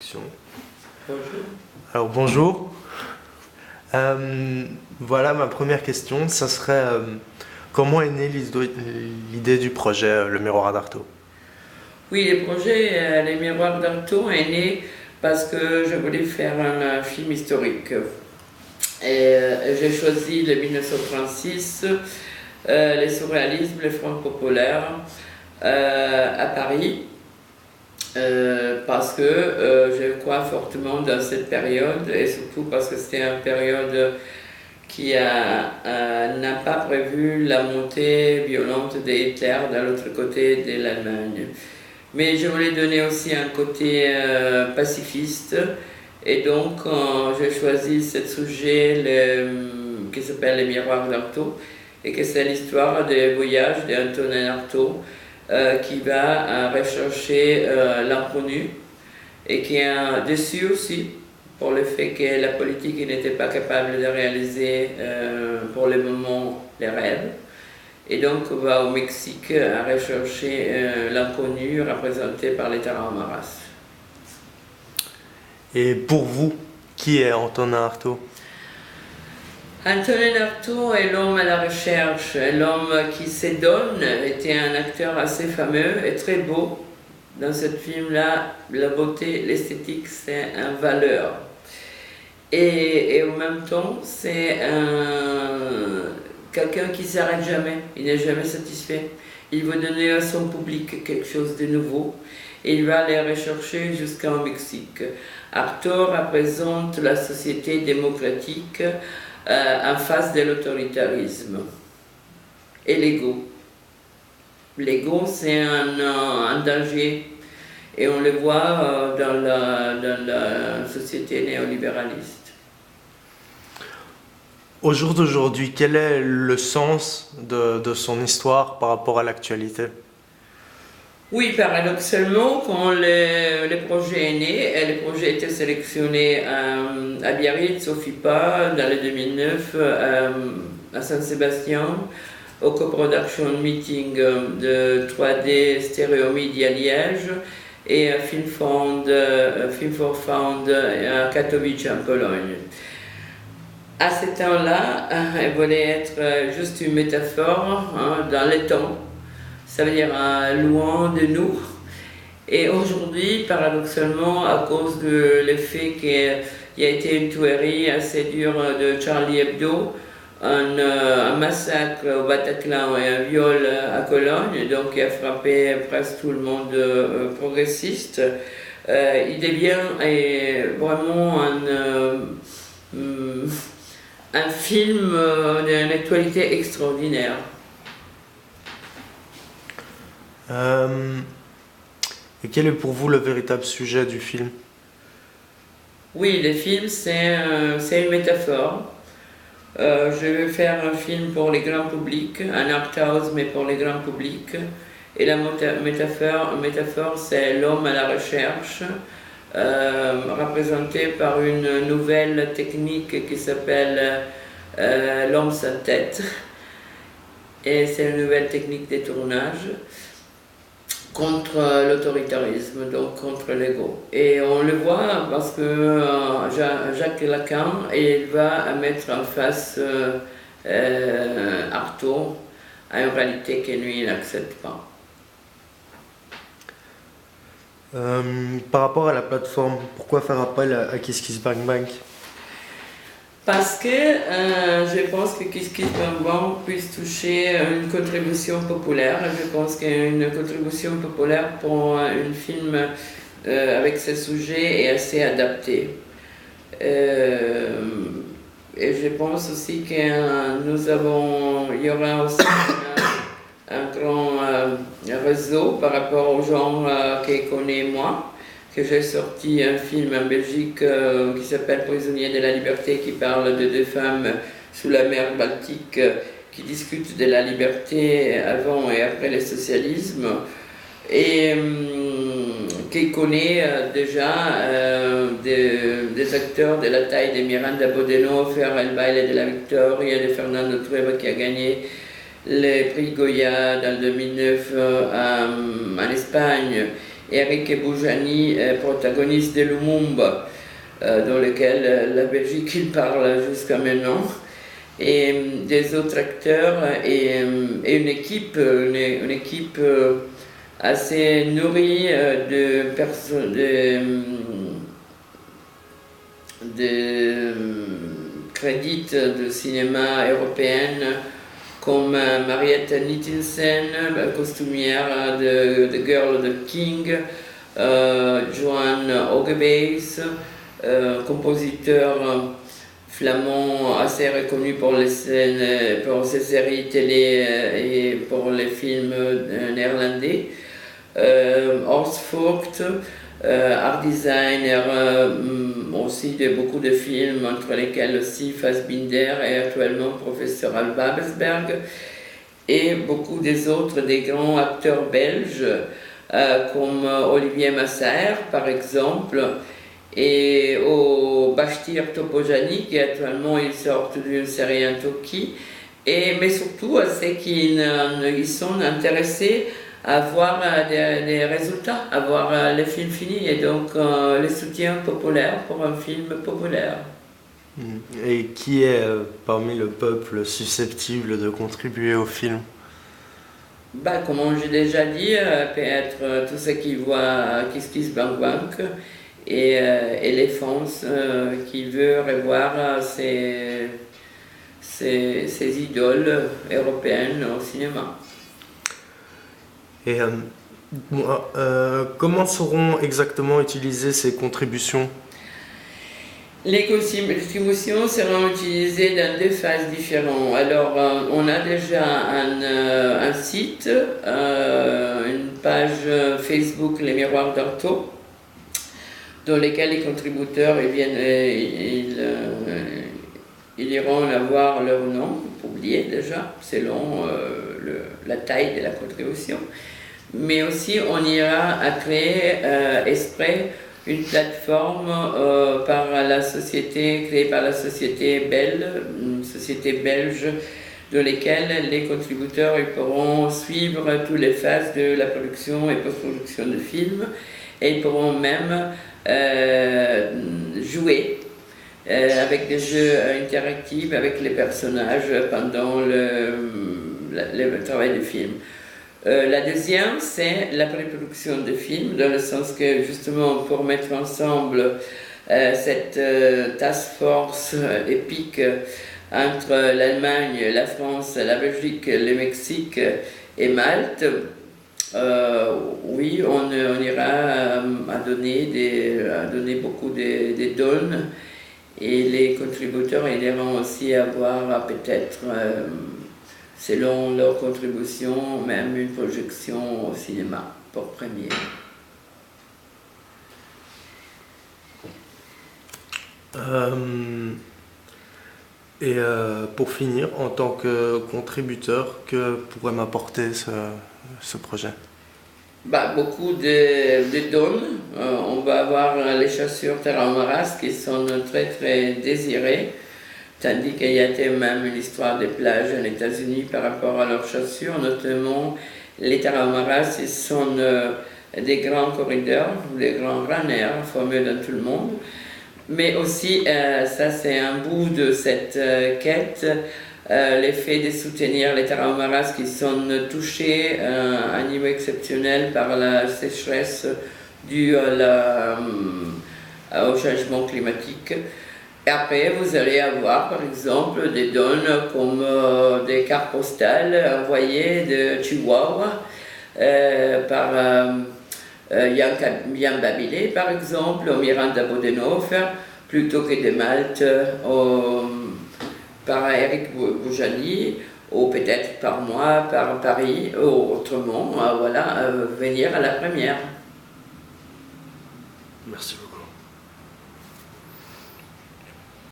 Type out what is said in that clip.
Bonjour. Alors bonjour. Voilà ma première question, ça serait comment est née l'idée du projet Le Miroir d'Artaud? Oui, le projet Les Miroirs d'Artaud est né parce que je voulais faire un film historique. J'ai choisi le 1936, les surréalismes, le Front populaire à Paris. Parce que je crois fortement dans cette période et surtout parce que c'était une période qui n'a pas prévu la montée violente de Hitler de l'autre côté de l'Allemagne. Mais je voulais donner aussi un côté pacifiste et donc j'ai choisi ce sujet qui s'appelle Les Miroirs d'Artaud et que c'est l'histoire des voyages d'Antonin Artaud qui va rechercher l'inconnu et qui est déçu aussi pour le fait que la politique n'était pas capable de réaliser pour le moment les rêves. Et donc on va au Mexique à rechercher l'inconnu représenté par les Tarahumaras. Et pour vous, qui est Antonin Artaud? Antonin Artaud est l'homme à la recherche, l'homme qui se donne, était un acteur assez fameux et très beau. Dans ce film-là, la beauté, l'esthétique, c'est une valeur. Et en même temps, c'est quelqu'un qui ne s'arrête jamais, il n'est jamais satisfait. Il veut donner à son public quelque chose de nouveau et il va aller rechercher jusqu'au Mexique. Artaud représente la société démocratique en face de l'autoritarisme et l'ego. L'ego, c'est un danger et on le voit dans la société néolibéraliste. Au jour d'aujourd'hui, quel est le sens de son histoire par rapport à l'actualité? Oui, paradoxalement, quand le projet est né, et le projet a été sélectionné à Biarritz, au FIPA, dans le 2009, à Saint-Sébastien, au co-production meeting de 3D Stereo Media Liège et à Film for Found à Katowice en Pologne. À ce temps-là, elle voulait être juste une métaphore dans le temps. Ça veut dire loin de nous. Et aujourd'hui, paradoxalement, à cause de l'effet qu'il y a été une tuerie assez dure de Charlie Hebdo, un massacre au Bataclan et un viol à Cologne, donc qui a frappé presque tout le monde progressiste, il devient vraiment un film d'une actualité extraordinaire. Et quel est pour vous le véritable sujet du film? Oui, le film, c'est une métaphore. Je veux faire un film pour les grands publics, un art house, mais pour les grands publics. Et la métaphore, c'est l'homme à la recherche, représenté par une nouvelle technique qui s'appelle l'homme sans tête. Et c'est une nouvelle technique de tournage contre l'autoritarisme, donc contre l'ego. Et on le voit parce que Jacques Lacan, il va mettre en face Artaud à une réalité que lui n'accepte pas. Par rapport à la plateforme, pourquoi faire appel à KissKissBankBank? Parce que je pense que KissKissBankBank puisse toucher une contribution populaire. Je pense qu'une contribution populaire pour un film avec ce sujet est assez adaptée. Et je pense aussi qu'il y aura aussi un grand réseau par rapport aux gens que connais moi. Que j'ai sorti un film en Belgique qui s'appelle Prisonniers de la liberté, qui parle de deux femmes sous la mer Baltique qui discutent de la liberté avant et après le socialisme et qui connaît déjà des acteurs de la taille de Miranda Bodenhofer, El Baile de la Victoria, de Fernando Trueba qui a gagné le prix Goya dans le 2009 en Espagne. Eric Boujani, protagoniste de Lumumba, dans lequel la Belgique il parle jusqu'à maintenant, et des autres acteurs et une équipe assez nourrie de crédits de cinéma européenne comme Mariette Nittinsen, costumière de Girl of the King, Johan Hogebeys, compositeur flamand assez reconnu pour ses séries télé et pour les films néerlandais. Horst Vogt, art designer aussi de beaucoup de films, entre lesquels aussi Fassbinder et actuellement professeur à Babelsberg, et beaucoup des autres, des grands acteurs belges comme Olivier Massaer par exemple, et au Bashtir Topojani qui actuellement il sort d'une série en Turquie, mais surtout à ceux qui sont intéressés à voir des résultats, à voir les films finis et donc le soutien populaire pour un film populaire. Et qui est parmi le peuple susceptible de contribuer au film? Comme j'ai déjà dit, peut-être tous ceux qui voient Kiss Kiss Bang Bang et les fans qui veulent revoir ces idoles européennes au cinéma. Et comment seront exactement utilisées ces contributions? Les contributions seront utilisées dans deux phases différentes. Alors, on a déjà un site, une page Facebook, Les Miroirs d'Artaud, dans lesquels les contributeurs ils iront avoir leur nom publié déjà, selon la taille de la contribution. Mais aussi, on ira à créer exprès une plateforme créée par la société Bell, une société belge, dans laquelle les contributeurs ils pourront suivre toutes les phases de la production et post-production de films, et ils pourront même jouer avec des jeux interactifs avec les personnages pendant le travail du film. La deuxième, c'est la pré-production de films, dans le sens que justement pour mettre ensemble cette task force épique entre l'Allemagne, la France, la Belgique, le Mexique et Malte, oui, on ira à donner beaucoup de dons, et les contributeurs ils iront aussi avoir peut-être selon leur contribution, même une projection au cinéma pour première. Pour finir, en tant que contributeur, que pourrait m'apporter ce projet? Beaucoup de dons. On va avoir les chaussures Tarahumara qui sont très très désirées. Tandis qu'il y a même une histoire des plages aux États-Unis par rapport à leurs chaussures, notamment les Tarahumaras, ils sont des grands corridors, des grands runners, fameux dans tout le monde. Mais aussi, ça c'est un bout de cette quête, l'effet de soutenir les Tarahumaras qui sont touchés à un niveau exceptionnel par la sécheresse due au changement climatique. Et après, vous allez avoir par exemple des dons comme des cartes postales envoyées de Chihuahua par Yann Babilé par exemple, au Miranda Bodenhofer, plutôt que de Malte par Eric Boujani, ou peut-être par moi, par Paris, ou autrement, venir à la première. Merci beaucoup.